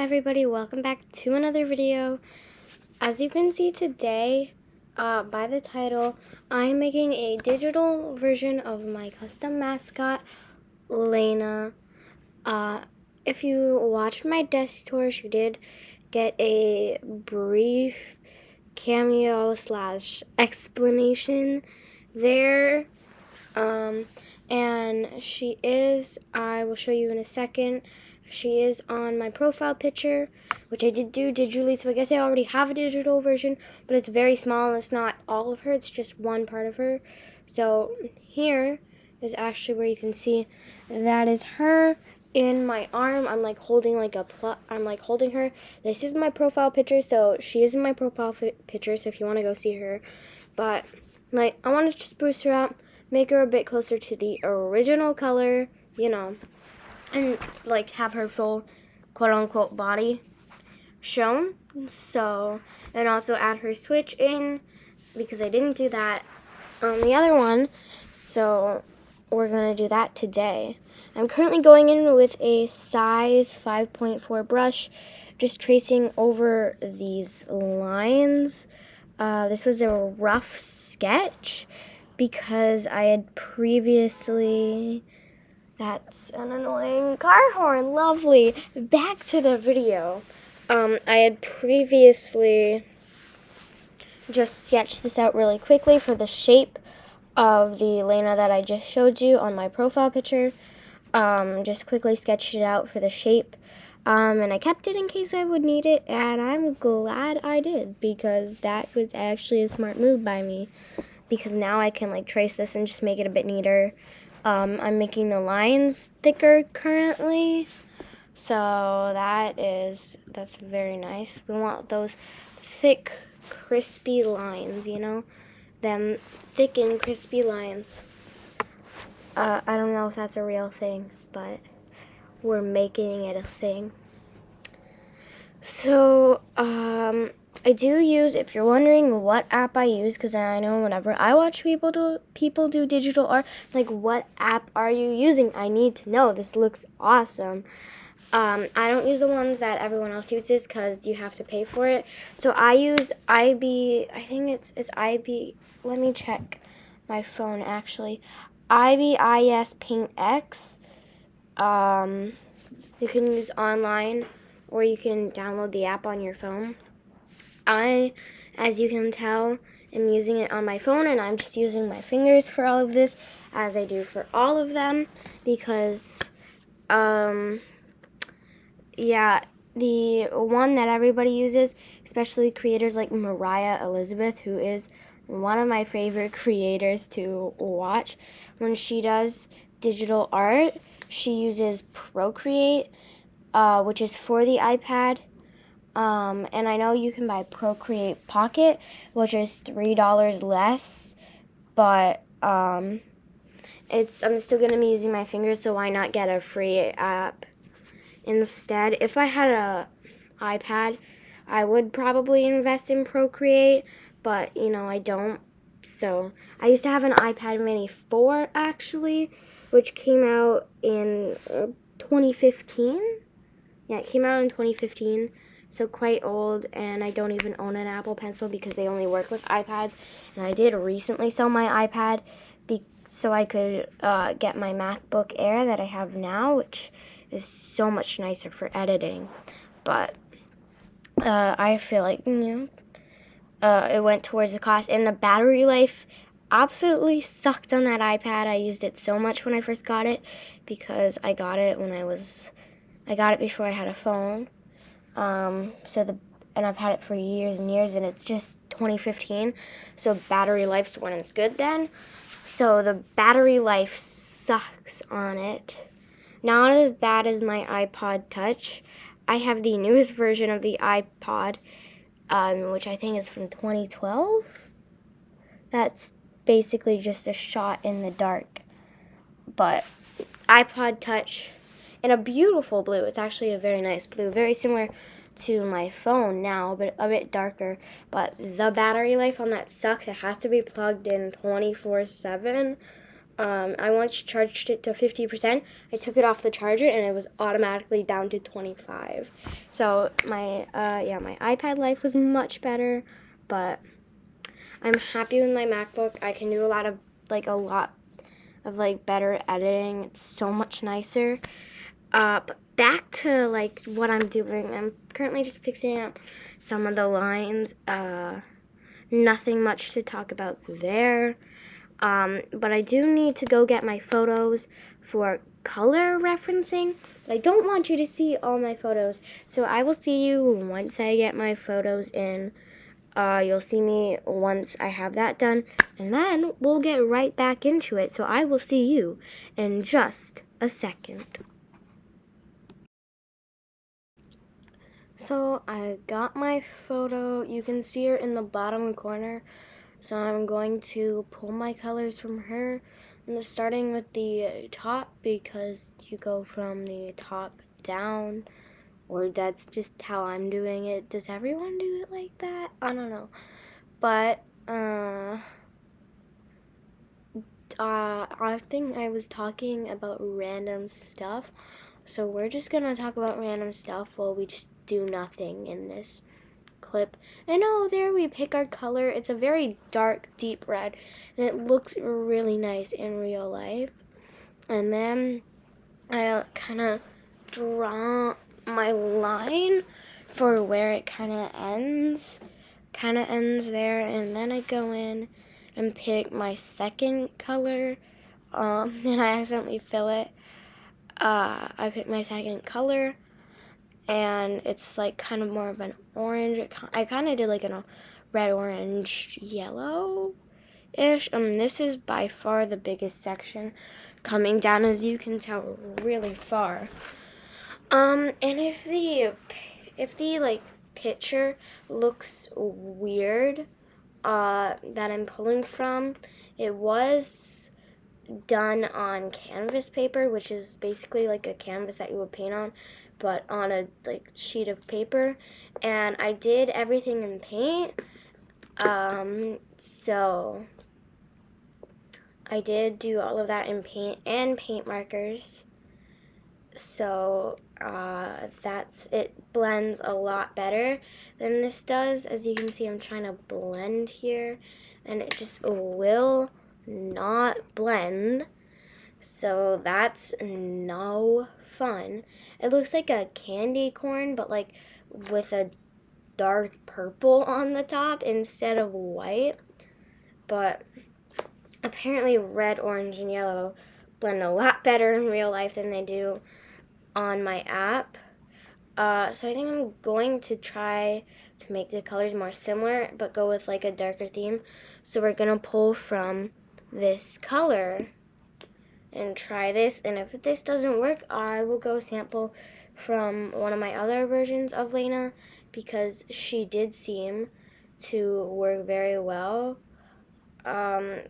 everybody, welcome back to another video. As you can see today, by the title, I'm making a digital version of my custom mascot, Lena. If you watched my desk tour, you did get a brief cameo slash explanation there. And she is, I will show you in a second, she is on my profile picture, which I did do digitally, so I guess I already have a digital version, but it's very small and it's not all of her, it's just one part of her. So here is actually where you can see that is her in my arm. I'm like holding holding her. This is my profile picture, so she is in my profile picture, so if you want to go see her. But like, I want to just spruce her up, make her a bit closer to the original color, you know, and like have her full quote-unquote body shown. So, and also add her switch in, because I didn't do that on the other one, so we're gonna do that today. I'm currently going in with a size 5.4 brush, just tracing over these lines. This was a rough sketch because I had previously, that's an annoying car horn, lovely. Back to the video. I had previously just sketched this out really quickly for the shape of the Lena that I just showed you on my profile picture. Just quickly sketched it out for the shape. And I kept it in case I would need it, and I'm glad I did, because that was actually a smart move by me, because now I can like trace this and just make it a bit neater. I'm making the lines thicker currently, so that's very nice. We want those thick, crispy lines, you know, them thick and crispy lines. I don't know if that's a real thing, but we're making it a thing. So, I do use, if you're wondering what app I use, because I know whenever I watch people do digital art, like, what app are you using? I need to know. This looks awesome. I don't use the ones that everyone else uses because you have to pay for it. So I use I think it's IB, let me check my phone actually. IBIS Paint X. You can use online, or you can download the app on your phone. I, as you can tell, am using it on my phone, and I'm just using my fingers for all of this, as I do for all of them, because, yeah, the one that everybody uses, especially creators like Mariah Elizabeth, who is one of my favorite creators to watch, when she does digital art, she uses Procreate, which is for the iPad. And I know you can buy Procreate Pocket, which is $3 less, but I'm still gonna be using my fingers, so why not get a free app instead? If I had a iPad, I would probably invest in Procreate, but you know, I don't. So I used to have an iPad Mini 4 actually, which came out in 2015. Yeah, it came out in 2015, so quite old, and I don't even own an Apple Pencil because they only work with iPads. And I did recently sell my iPad so I could get my MacBook Air that I have now, which is so much nicer for editing. But I feel like, you know, it went towards the cost, and the battery life absolutely sucked on that iPad. I used it so much when I first got it, because I got it before I had a phone. And I've had it for years and years, and it's just 2015, so battery life when it's good then. So the battery life sucks on it. Not as bad as my iPod Touch. I have the newest version of the iPod, which I think is from 2012. That's basically just a shot in the dark. But iPod Touch in a beautiful blue. It's actually a very nice blue, very similar to my phone now, but a bit darker. But the battery life on that sucks. It has to be plugged in 24/7. I once charged it to 50%. I took it off the charger and it was automatically down to 25. So my my iPad life was much better, but I'm happy with my MacBook. I can do a lot of better editing. It's so much nicer. But back to like what I'm doing. I'm currently just fixing up some of the lines. Nothing much to talk about there. But I do need to go get my photos for color referencing. But I don't want you to see all my photos. So I will see you once I get my photos in. You'll see me once I have that done. And then we'll get right back into it. So I will see you in just a second. So I got my photo. You can see her in the bottom corner. So I'm going to pull my colors from her. I'm just starting with the top because you go from the top down, or that's just how I'm doing it. Does everyone do it like that? I don't know. But I think I was talking about random stuff. So we're just gonna talk about random stuff while we just do nothing in this clip. And oh, there we pick our color. It's a very dark, deep red, and it looks really nice in real life. And then I kind of draw my line for where it kind of ends. Kind of ends there, and then I go in and pick my second color. And I accidentally fill it. I pick my second color, and it's like kind of more of an orange. I kind of did like a red, orange, yellow-ish. This is by far the biggest section, coming down, as you can tell, really far. And if the like picture looks weird, that I'm pulling from, it was done on canvas paper, which is basically like a canvas that you would paint on, but on a like sheet of paper. And I did everything in paint. So I did do all of that in paint and paint markers. So that's it. Blends a lot better than this does. As you can see, I'm trying to blend here, and it just will not blend. So that's no fun. It looks like a candy corn, but like with a dark purple on the top instead of white. But apparently red, orange, and yellow blend a lot better in real life than they do on my app. So I think I'm going to try to make the colors more similar, but go with like a darker theme. So we're gonna pull from this color and try this, and if this doesn't work, I will go sample from one of my other versions of Lena, because she did seem to work very well.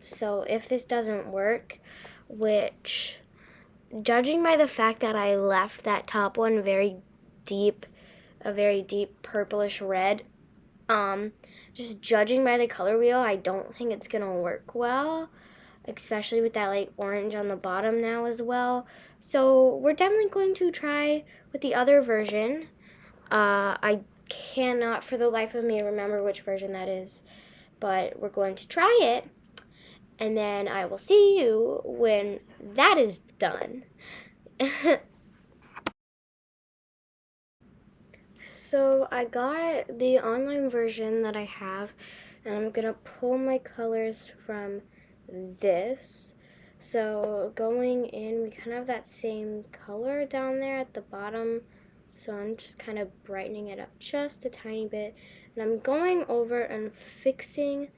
So if this doesn't work, which, judging by the fact that I left that top one a very deep purplish red, just judging by the color wheel, I don't think it's gonna work well, especially with that like orange on the bottom now as well. So we're definitely going to try with the other version. I cannot for the life of me remember which version that is, but we're going to try it, and then I will see you when that is done. So I got the online version that I have, and I'm gonna pull my colors from this. So going in, we kind of have that same color down there at the bottom, so I'm just kind of brightening it up just a tiny bit, and I'm going over and fixing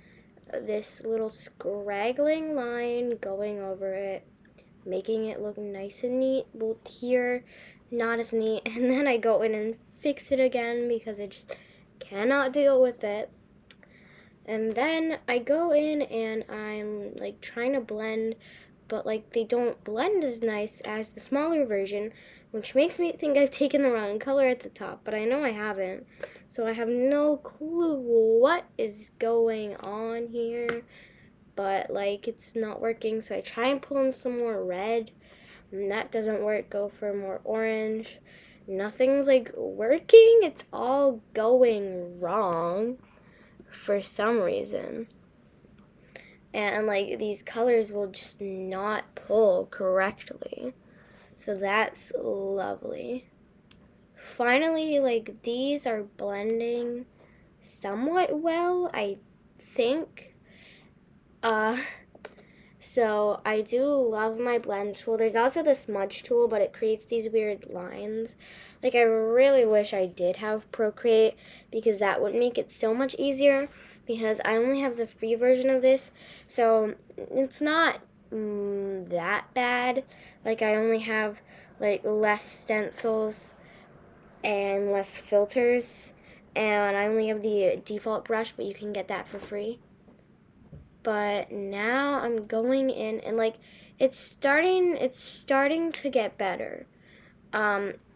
this little scraggling line, going over it, making it look nice and neat. Well, here, not as neat, and then I go in and fix it again because I just cannot deal with it. And then I go in and I'm like trying to blend, but like they don't blend as nice as the smaller version, which makes me think I've taken the wrong color at the top, but I know I haven't. So I have no clue what is going on here. but like it's not working. So I try and pull in some more red, and that doesn't work. Go for more orange. Nothing's like working. It's all going wrong for some reason. And like these colors will just not pull correctly. So that's lovely. Finally, like these are blending somewhat well, I think. So I do love my blend tool. There's also the smudge tool, but it creates these weird lines. Like I really wish I did have Procreate, because that would make it so much easier, because I only have the free version of this. So it's not that bad. Like I only have like less stencils and less filters, and I only have the default brush, but you can get that for free. But now I'm going in and like it's starting to get better.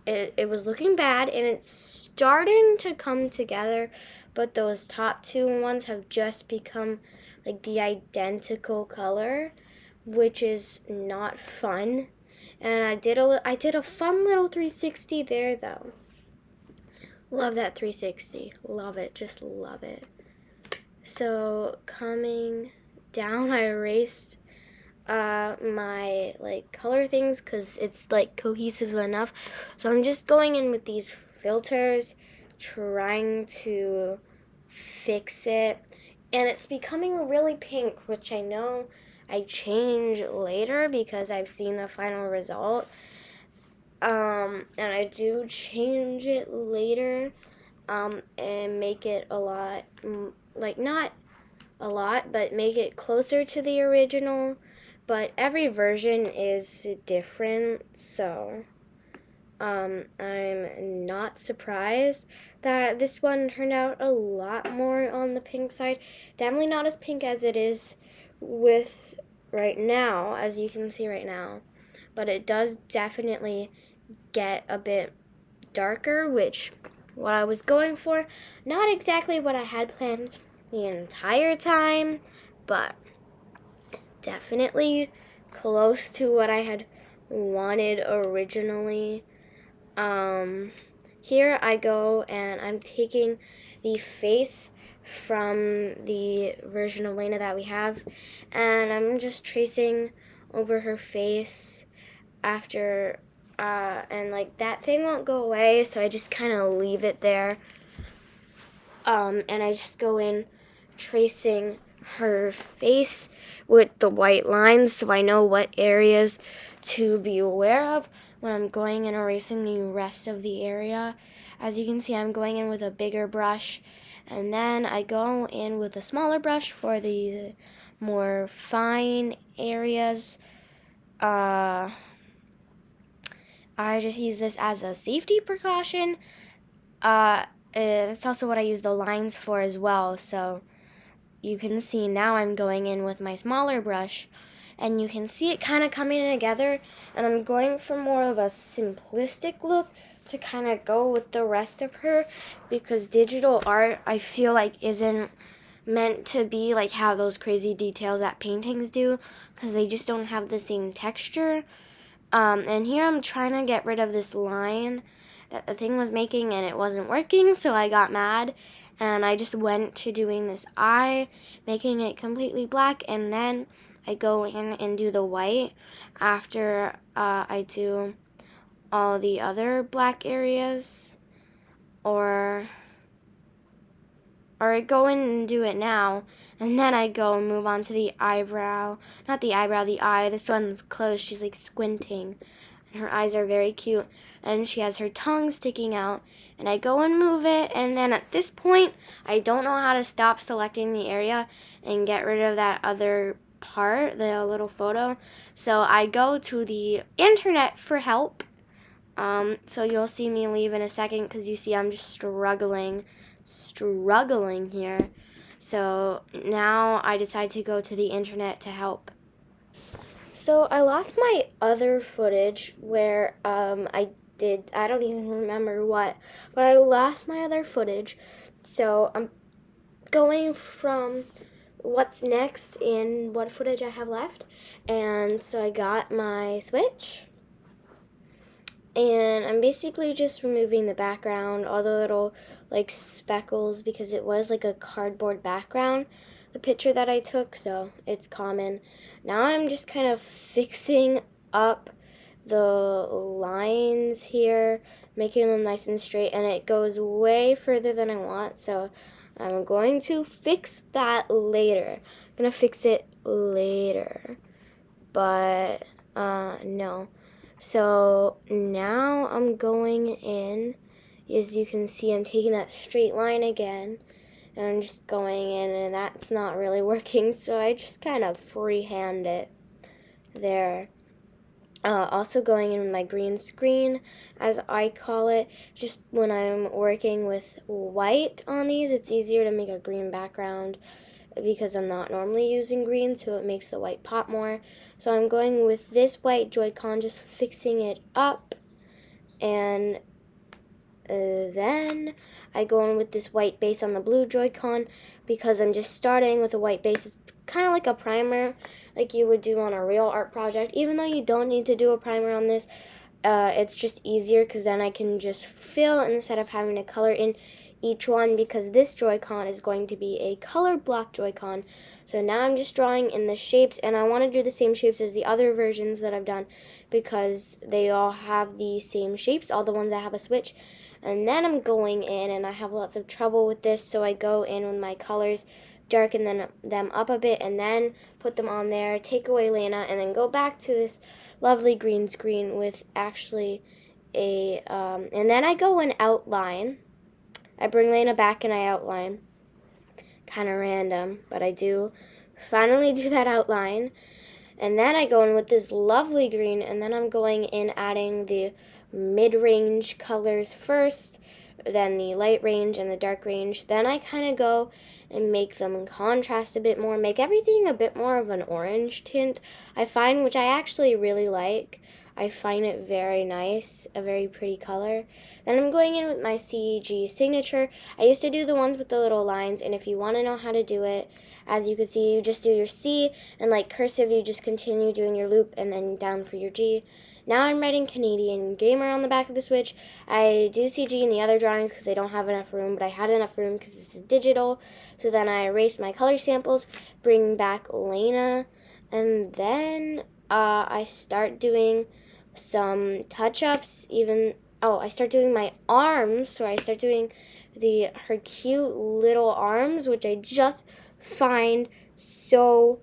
It was looking bad and it's starting to come together, but those top two ones have just become like the identical color, which is not fun. And I did a fun little 360 there though. Love that 360. Love it. Just love it. So coming down, I erased my like color things because it's like cohesive enough. So I'm just going in with these filters, trying to fix it. And it's becoming really pink, which I know I change later because I've seen the final result. And I do change it later, and make it a lot, like not a lot, but make it closer to the original. But every version is different, so I'm not surprised that this one turned out a lot more on the pink side. Definitely not as pink as it is with right now, as you can see right now. But it does definitely get a bit darker, which what I was going for. Not exactly what I had planned the entire time, but definitely close to what I had wanted originally. Here I go and I'm taking the face from the version of Lena that we have, and I'm just tracing over her face after, and like that thing won't go away, so I just kind of leave it there. And I just go in tracing her face with the white lines so I know what areas to be aware of when I'm going and erasing the rest of the area. As you can see, I'm going in with a bigger brush, and then I go in with a smaller brush for the more fine areas. I just use this as a safety precaution. That's also what I use the lines for as well. So you can see now I'm going in with my smaller brush, and you can see it kind of coming together, and I'm going for more of a simplistic look to kind of go with the rest of her, because digital art I feel like isn't meant to be like how those crazy details that paintings do, because they just don't have the same texture. And here I'm trying to get rid of this line that the thing was making, and it wasn't working, so I got mad, and I just went to doing this eye, making it completely black, and then I go in and do the white after I do all the other black areas, or I go in and do it now, and then I go and move on to the eyebrow. Not the eyebrow, the eye. This one's closed. She's like squinting, and her eyes are very cute, and she has her tongue sticking out, and I go and move it, and then at this point, I don't know how to stop selecting the area and get rid of that other part, the little photo, so I go to the internet for help. So you'll see me leave in a second, because you see I'm just struggling here. So now I decide to go to the internet to help. So I lost my other footage where I don't even remember what, but I lost my other footage. So I'm going from what's next and what footage I have left. And so I got my Switch. And I'm basically just removing the background, all the little like speckles, because it was like a cardboard background, the picture that I took, so it's common. Now I'm just kind of fixing up the lines here, making them nice and straight, and it goes way further than I want, so I'm going to fix that later. I'm going to fix it later, but no. So now I'm going in, as you can see, I'm taking that straight line again, and I'm just going in, and that's not really working, so I just kind of freehand it there. Also going in with my green screen, as I call it, just when I'm working with white on these, it's easier to make a green background because I'm not normally using green, so it makes the white pop more. So I'm going with this white Joy-Con, just fixing it up, and then I go in with this white base on the blue Joy-Con because I'm just starting with a white base. It's kind of like a primer, like you would do on a real art project, even though you don't need to do a primer on this. It's just easier because then I can just fill instead of having to color in each one, because this Joy-Con is going to be a color block Joy-Con. So now I'm just drawing in the shapes, and I want to do the same shapes as the other versions that I've done because they all have the same shapes, all the ones that have a switch. And then I'm going in, and I have lots of trouble with this, so I go in with my colors, darken them up a bit, and then put them on there, take away Lena, and then go back to this lovely green screen with actually and then I go and outline. I bring Lena back and I outline. Kind of random, but I do finally do that outline. And then I go in with this lovely green, and then I'm going in adding the mid-range colors first, then the light range and the dark range. Then I kind of go and make them contrast a bit more, make everything a bit more of an orange tint, I find, which I actually really like. I find it very nice, a very pretty color. Then I'm going in with my CG signature. I used to do the ones with the little lines, and if you want to know how to do it, as you can see, you just do your C, and like cursive, you just continue doing your loop and then down for your G. Now I'm writing Canadian Gamer on the back of the Switch. I do CG in the other drawings because I don't have enough room, but I had enough room because this is digital. So then I erase my color samples, bring back Lena, and then I start doing some touch-ups. I start doing my arms, so I start doing her cute little arms, which I just find so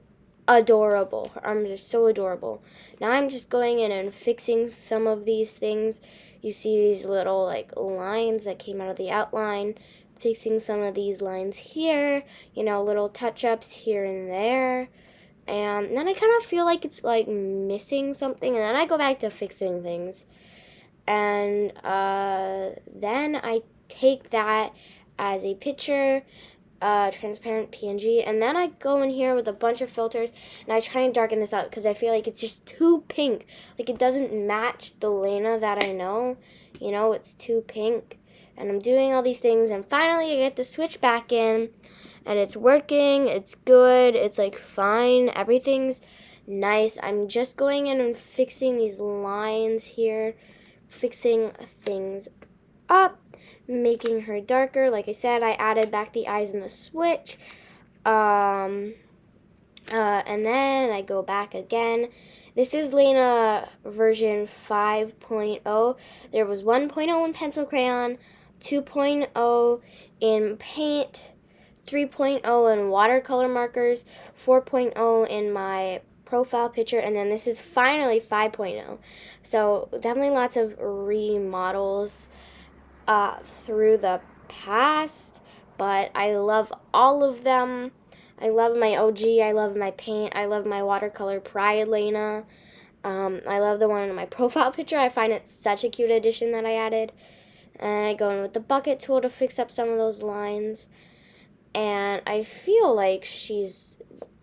adorable. Her arms are so adorable. Now I'm just going in and fixing some of these things. You see these little like lines that came out of the outline, fixing some of these lines here, little touch-ups here and there. And then I kind of feel like it's like missing something, and then I go back to fixing things. And then I take that as a picture, transparent PNG, and then I go in here with a bunch of filters, and I try and darken this up because I feel like it's just too pink. Like it doesn't match the Lena that I know. It's too pink. And I'm doing all these things, and finally I get the switch back in. And it's working, it's good, it's like fine, everything's nice. I'm just going in and fixing these lines here, fixing things up, making her darker. Like I said, I added back the eyes in the switch. And then I go back again. This is Lena version 5.0. There was 1.0 in pencil crayon, 2.0 in paint, 3.0 in watercolor markers, 4.0 in my profile picture, and then this is finally 5.0. So definitely lots of remodels through the past, but I love all of them. I love my OG, I love my paint, I love my watercolor Pride Lena. I love the one in my profile picture. I find it such a cute addition that I added. And I go in with the bucket tool to fix up some of those lines. And I feel like she's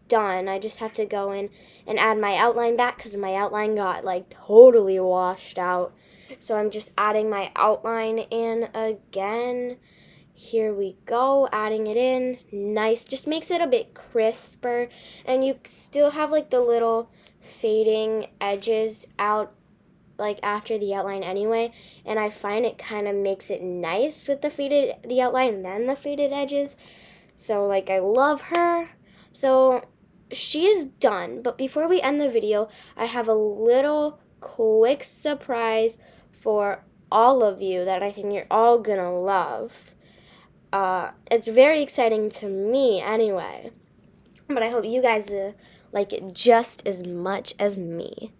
done. I just have to go in and add my outline back because my outline got like totally washed out. So I'm just adding my outline in again. here we go, adding it in. Nice, just makes it a bit crisper, and you still have like the little fading edges out like after the outline anyway, and I find it kind of makes it nice with the outline and then the faded edges. So like I love her. So she is done, but before we end the video, I have a little quick surprise for all of you that I think you're all gonna love. It's very exciting to me anyway, but I hope you guys like it just as much as me.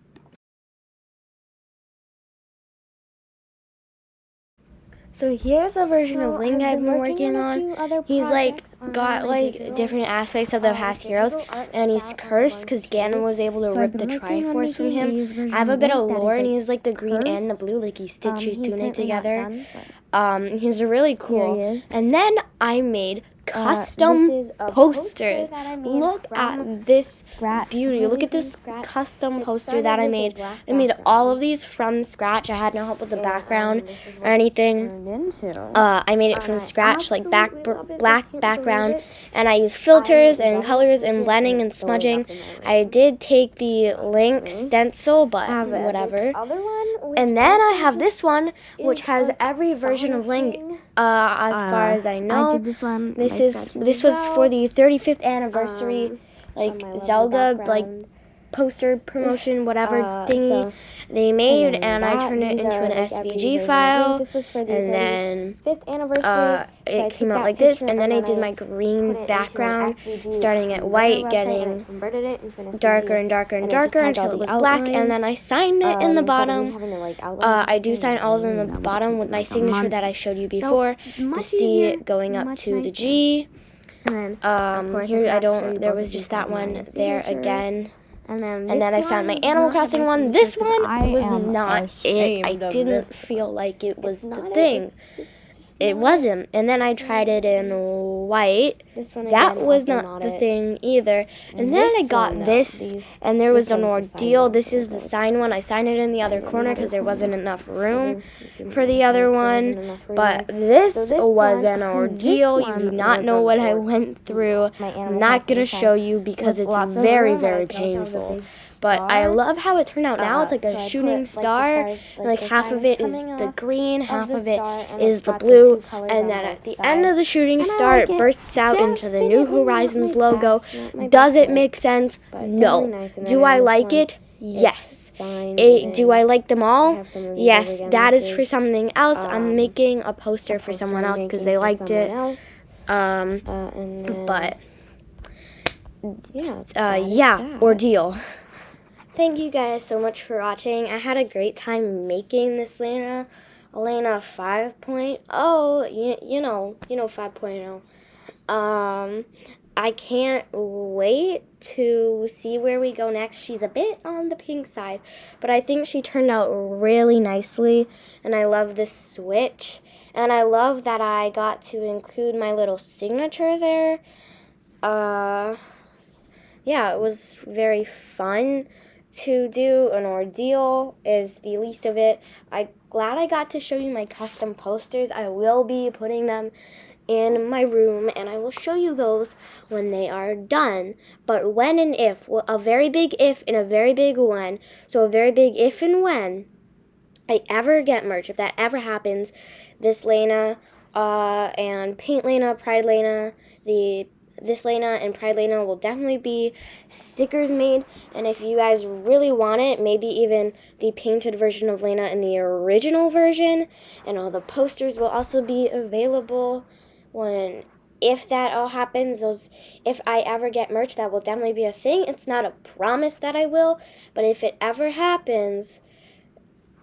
So here's a version of Ling I've been working on. He's like got like different aspects of the past heroes, and he's cursed because Ganon was able to rip the Triforce from him. I have a bit of lore, and he's like the green and the blue, like he stitched his tunic together. He's really cool. And then I made custom posters. Look at this beauty. Look at this custom poster that I made. I made all of these from scratch. I had no help with the background or anything. I made it from scratch, like black background, and I used filters and colors and blending and smudging. I did take the Link stencil, but whatever. And then I have this one, which has every version of Link, as far as I know. I did this one. This was for the 35th anniversary, like Zelda, like poster promotion, whatever thingy they made, and I turned it into an SVG file, and then 5th anniversary, it came out like this, and then I did my green background, starting at white, getting darker and darker and darker until it was black, and then I signed it in the bottom. I do sign all of them in the bottom with my signature that I showed you before, the C going up to the G. Here there was just that one there again. And then I found my Animal Crossing one. This one was not it. I didn't feel like it was the thing. It wasn't. And then I tried it in white. That was not the thing either. And then I got this, and there was an ordeal. This is the signed one. I signed it in the other corner because there wasn't enough room for the other one. But this was an ordeal. You do not know what I went through. I'm not going to show you because it's very, very painful. But I love how it turned out now. It's like a shooting star. Like half of it is the green, half of it is the blue. And then at the end of the shooting star, it bursts out into the New Horizons logo. Does it make sense? No. Do I like it? Yes. Do I like them all? Yes. That is for something else. I'm making a poster for someone else because they liked it. But yeah, ordeal. Thank you guys so much for watching. I had a great time making this Elena 5.0, you know 5.0. I can't wait to see where we go next. She's a bit on the pink side, but I think she turned out really nicely, and I love this switch, and I love that I got to include my little signature there. Yeah, it was very fun to do. An ordeal is the least of it. I'm glad I got to show you my custom posters. I will be putting them in my room, and I will show you those when they are done. But when and if, well, a very big if and a very big when. So a very big if and when I ever get merch, if that ever happens, this Lena and Paint Lena, Pride Lena, this Lena and Pride Lena will definitely be stickers made, and if you guys really want it, maybe even the painted version of Lena in the original version, and all the posters will also be available if that all happens. If I ever get merch, that will definitely be a thing. It's not a promise that I will, but if it ever happens,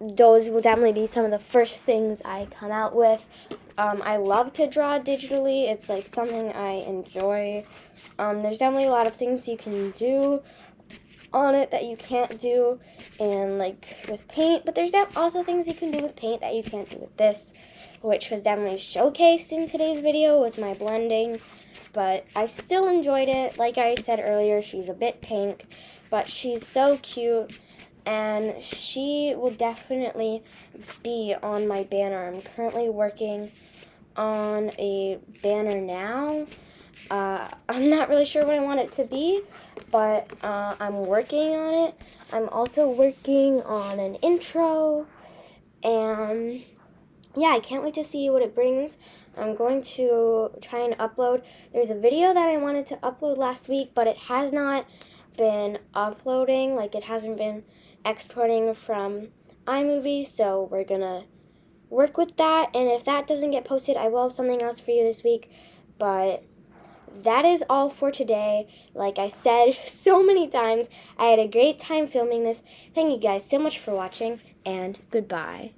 those will definitely be some of the first things I come out with. I love to draw digitally. It's like something I enjoy. There's definitely a lot of things you can do on it that you can't do with paint, but there's also things you can do with paint that you can't do with this, which was definitely showcased in today's video with my blending. But I still enjoyed it. Like I said earlier, she's a bit pink, but she's so cute, and she will definitely be on my banner. I'm currently working on a banner now. I'm not really sure what I want it to be, but I'm working on it. I'm also working on an intro, and yeah, I can't wait to see what it brings. I'm going to try and upload. There's a video that I wanted to upload last week, but it has not been uploading. Like, it hasn't been exporting from iMovie, so we're gonna work with that. And if that doesn't get posted, I will have something else for you this week. But that is all for today. Like I said so many times, I had a great time filming this. Thank you guys so much for watching, and goodbye.